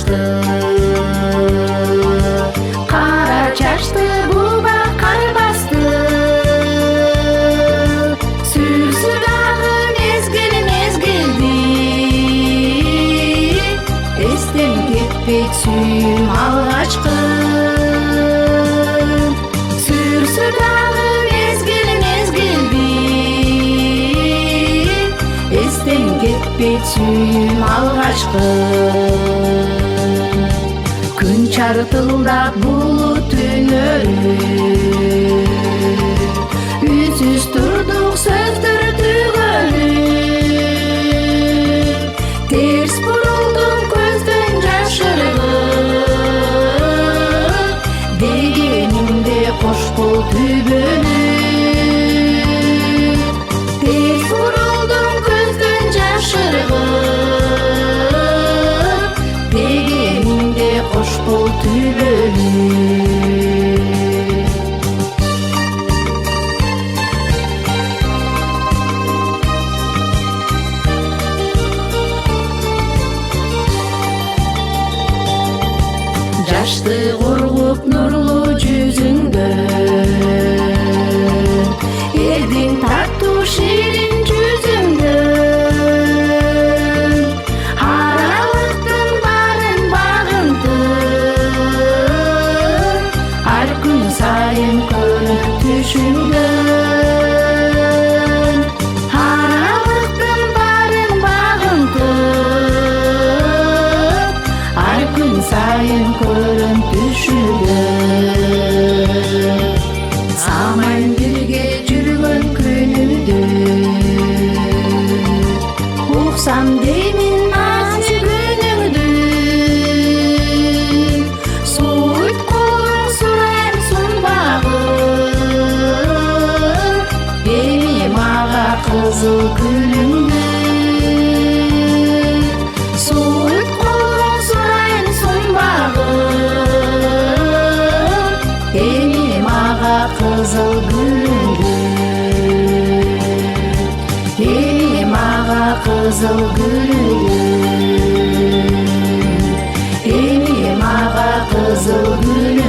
алгачкы кара чачты буба кар басты сүрсү дагы мезгил мезгилди эстен кетпейт сүйүүм алгачкы сүрсү дагы мезгил мезгилди эстен кетпейт сүйүүм алгачкы күн чартылдап булут түнөрүп үнсүз турдук сөздөр төгөлүп терс бурулдум көздөн жашырып дегенимде кош бол түбөлүп терс бурулдум көздөн жашырып дегенимде кош бол түбөлүп жашты кургуп нурлуу жүзүңдөн элдин таттуу ширин жүзүңдөн аралыктын баарын багынтып ар күн сайын көрүп түшүңдөн аралыктын баарын багынтып ар күн сайын көрүм түшүгөн самайын бирге жүргөн күнүмдү уксам деймин назы күнүңдү суйт колуң сурайм сунбагын эми мага кызыл күнүңдү суйт колуң сурайм сунбагын эми мага кызыл күнүңдү эми мага кызыл күнүңдү эми мага кызыл күнүңдү